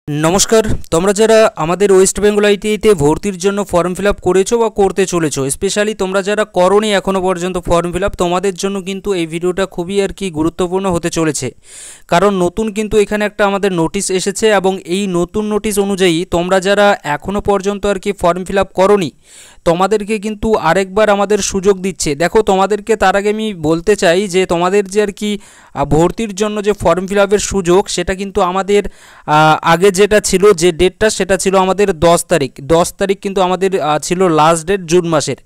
नमस्कार তোমরা যারা আমাদের ওয়েস্ট বেঙ্গল আইটিআইতে ভর্তির জন্য ফর্ম ফিল আপ করেছো বা করতে চলেছো, স্পেশালি তোমরা যারা করোনি এখনো পর্যন্ত ফর্ম ফিল আপ, তোমাদের জন্য কিন্তু এই ভিডিওটা খুবই গুরুত্বপূর্ণ হতে চলেছে। কারণ নতুন কিন্তু এখানে একটা আমাদের নোটিশ এসেছে এবং এই নতুন নোটিশ অনুযায়ী তোমরা যারা এখনো পর্যন্ত ফর্ম ফিল আপ করোনি তোমাদেরকে কিন্তু আরেকবার আমাদের সুযোগ দিচ্ছে। দেখো, তোমাদেরকে তার আগে আমি বলতে চাই যে তোমাদের যে ভর্তির জন্য যে ফর্ম ফিল আপের সুযোগ, সেটা কিন্তু আমাদের আগে যেটা ছিল, যে ডেটটা সেটা ছিল আমাদের 10 তারিখ কিন্তু আমাদের ছিল লাস্ট ডেট জুন মাসের।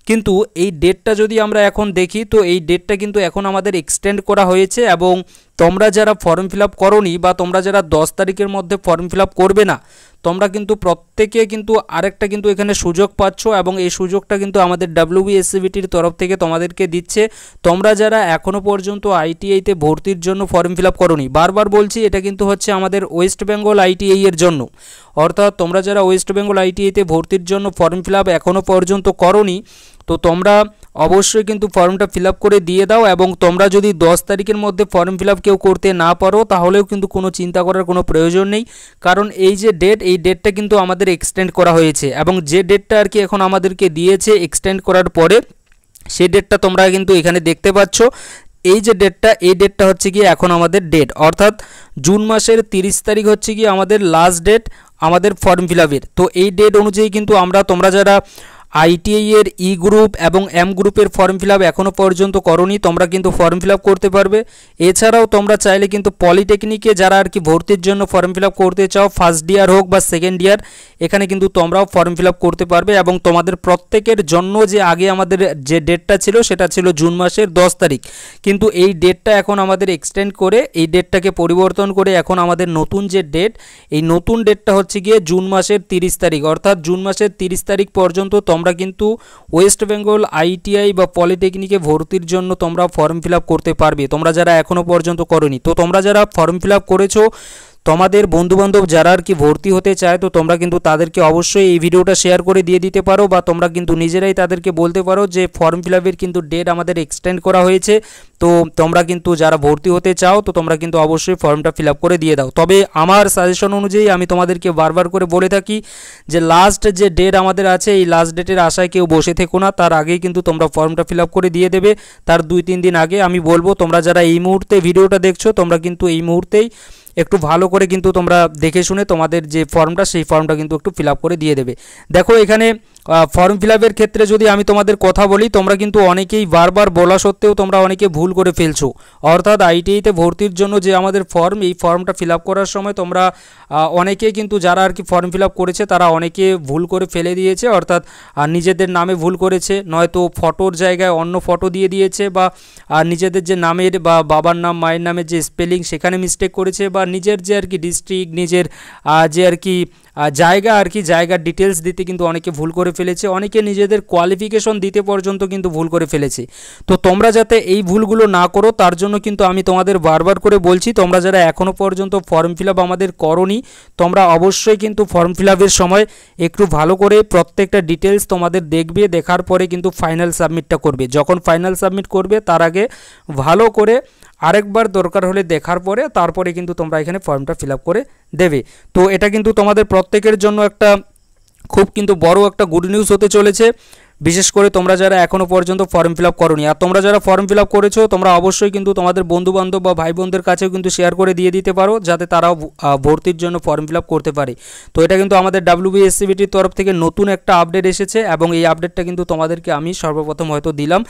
কিন্তু এই ডেটটা যদি আমরা এখন দেখি, তো এই ডেটটা কিন্তু এখন আমাদের এক্সটেন্ড করা হয়েছে এবং তোমরা যারা ফর্ম ফিল আপ করোনি বা তোমরা যারা 10 তারিখের মধ্যে ফর্ম ফিল আপ করবে না, তোমরা কিন্তু প্রত্যেকে কিন্তু আরেকটা কিন্তু এখানে সুযোগ পাচ্ছ এবং এই সুযোগটা কিন্তু আমাদের WBSCBTর তরফ থেকে তোমাদেরকে দিচ্ছে। তোমরা যারা এখনও পর্যন্ত আইটিআইতে ভর্তির জন্য ফর্ম ফিল আপ করোনি, বারবার বলছি এটা কিন্তু হচ্ছে আমাদের ওয়েস্ট বেঙ্গল আইটিআই এর জন্য। অর্থাৎ তোমরা যারা ওয়েস্ট বেঙ্গল আইটিআইতে ভর্তির জন্য ফর্ম ফিল আপ এখনও পর্যন্ত করোনি, তো তোমরা অবশ্যই কিন্তু ফর্মটা ফিল আপ করে দিয়ে দাও। এবং তোমরা যদি 10 তারিখের মধ্যে ফর্ম ফিল আপ কেউ করতে না পারো, তাহলেও কিন্তু কোনো চিন্তা করার কোনো প্রয়োজন নেই। কারণ এই যে ডেট, এই ডেটটা কিন্তু আমাদের এক্সটেন্ড করা হয়েছে এবং যে ডেটটা আমাদেরকে আমাদেরকে দিয়েছে এক্সটেন্ড করার পরে, সেই ডেটটা তোমরা কিন্তু এখানে দেখতে পাচ্ছ। এই যে ডেটটা, এই ডেটটা হচ্ছে কি এখন আমাদের ডেট, অর্থাৎ জুন মাসের 30 তারিখ হচ্ছে কি আমাদের লাস্ট ডেট আমাদের ফর্ম ফিল আপের। তো এই ডেট অনুযায়ী কিন্তু তোমরা যারা আইটিআই এর ই গ্রুপ এবং এম গ্রুপের ফর্ম ফিল আপ এখনও পর্যন্ত করোনি, তোমরা কিন্তু ফর্ম ফিল আপ করতে পারবে। এছাড়াও তোমরা চাইলে কিন্তু পলিটেকনিকে যারা ভর্তির জন্য ফর্ম ফিল আপ করতে চাও, ফার্স্ট ইয়ার হোক বা সেকেন্ড ইয়ার, এখানে কিন্তু তোমরাও ফর্ম ফিল আপ করতে পারবে। এবং তোমাদের প্রত্যেকের জন্য যে আগে আমাদের যে ডেটটা ছিল সেটা ছিল জুন মাসের 10 তারিখ, কিন্তু এই ডেটটা এখন আমাদের এক্সটেন্ড করে, এই ডেটটাকে পরিবর্তন করে এখন আমাদের নতুন যে ডেট, এই নতুন ডেটটা হচ্ছে গিয়ে জুন মাসের 30 তারিখ। অর্থাৎ জুন মাসের 30 তারিখ পর্যন্ত তোমরা কিন্তু ওয়েস্ট বেঙ্গল আইটিআই বা পলিটেকনিকে ভর্তির জন্য তোমরা ফর্ম ফিল আপ করতে পারবে, তোমরা যারা এখনো পর্যন্ত করোনি। তো তোমরা যারা ফর্ম ফিল আপ করেছো, তোমাদের বন্ধুবান্ধব যারা ভর্তি হতে চায়, তো তোমরা কিন্তু তাদেরকে অবশ্যই এই ভিডিওটা শেয়ার করে দিয়ে দিতে পারো, বা তোমরা কিন্তু নিজেরাই তাদেরকে বলতে পারো যে ফর্ম ফিল আপের কিন্তু ডেট আমাদের এক্সটেন্ড করা হয়েছে। তো তোমরা কিন্তু যারা ভর্তি হতে চাও, তো তোমরা কিন্তু অবশ্যই ফর্মটা ফিল আপ করে দিয়ে দাও। তবে আমার সাজেশন অনুযায়ী আমি তোমাদেরকে বারবার করে বলে থাকি যে লাস্ট যে ডেট আমাদের আছে, এই লাস্ট ডেটের আশায় কেউ বসে থেকো না, তার আগেই কিন্তু তোমরা ফর্মটা ফিল আপ করে দিয়ে দেবে। তার 2-3 দিন আগে আমি বলবো, তোমরা যারা এই মুহূর্তে ভিডিওটা দেখছো, তোমরা কিন্তু এই মুহূর্তেই একটু ভালো করে কিন্তু তোমরা দেখে শুনে তোমাদের যে ফর্মটা, সেই ফর্মটা কিন্তু একটু ফিল আপ করে দিয়ে দেবে। দেখো, এখানে ফর্ম ফিল আপের ক্ষেত্রে যদি আমি তোমাদের কথা বলি, তোমরা কিন্তু অনেকেই বারবার বলা সত্ত্বেও তোমরা অনেকে ভুল করে ফেলছো। অর্থাৎ আইটিআইতে ভর্তির জন্য যে আমাদের ফর্ম, এই ফর্মটা ফিল আপ করার সময় তোমরা অনেকে কিন্তু যারা ফর্ম ফিল আপ করেছে তারা অনেকে ভুল করে ফেলে দিয়েছে। অর্থাৎ নিজেদের নামে ভুল করেছে, নয়তো ফটোর জায়গায় অন্য ফটো দিয়ে দিয়েছে, বা নিজেদের যে নামের বা বাবার নাম মায়ের নামের যে স্পেলিং সেখানে মিস্টেক করেছে, বা নিজের যে ডিস্ট্রিক্ট, নিজের যে জায়গা জায়গার ডিটেলস দিতে কিন্তু অনেকে ভুল করে ফেলেছে। অনেকে নিজেদের কোয়ালিফিকেশন দিতে পর্যন্ত কিন্তু ভুল করে ফেলেছে। তো তোমরা যাতে এই ভুলগুলো না করো, তার জন্য কিন্তু আমি তোমাদের বারবার করে বলছি, তোমরা যারা এখনও পর্যন্ত ফর্ম ফিল আপ আমাদের করোনি, তোমরা অবশ্যই কিন্তু ফর্ম ফিল আপের সময় একটু ভালো করে প্রত্যেকটা ডিটেলস তোমাদের দেখবে, দেখার পরে কিন্তু ফাইনাল সাবমিটটা করবে। যখন ফাইনাল সাবমিট করবে, তার আগে ভালো করে আরেকবার দরকার হলে দেখার পরে তারপরে কিন্তু তোমরা এখানে ফর্মটা ফিল আপ করে দেবে। তো এটা কিন্তু তোমাদের প্রত্যেকের জন্য একটা খুব কিন্তু বড় একটা গুড নিউজ হতে চলেছে, বিশেষ করে তোমরা যারা এখনও পর্যন্ত ফর্ম ফিল আপ করোনি। আর তোমরা যারা ফর্ম ফিল আপ করেছো, তোমরা অবশ্যই কিন্তু তোমাদের বন্ধুবান্ধব বা ভাই বোনদের কাছেও কিন্তু শেয়ার করে দিয়ে দিতে পারো, যাতে তারাও ভর্তির জন্য ফর্ম ফিল আপ করতে পারে। তো এটা কিন্তু আমাদের WBSCBTর তরফ থেকে নতুন একটা আপডেট এসেছে এবং এই আপডেটটা কিন্তু তোমাদেরকে আমি সর্বপ্রথম হয়তো দিলাম।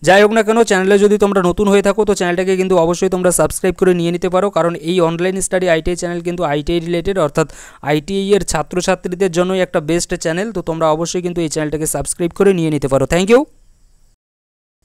যাই হোক না কেন, চ্যানেলে যদি তোমরা নতুন হয়ে থাকো, তো চ্যানেলটাকে কিন্তু অবশ্যই তোমরা সাবস্ক্রাইব করে নিয়ে নিতে পারো, কারণ এই অনলাইন স্টাডি আইটিআই চ্যানেল কিন্তু আইটিআই রিলেটেড, অর্থাৎ আইটিআই এর ছাত্রছাত্রীদের জন্যই একটা বেস্ট চ্যানেল। তো তোমরা অবশ্যই কিন্তু এই চ্যানেলটাকে সাবস্ক্রাইব করে নিয়ে নিতে পারো। Thank you.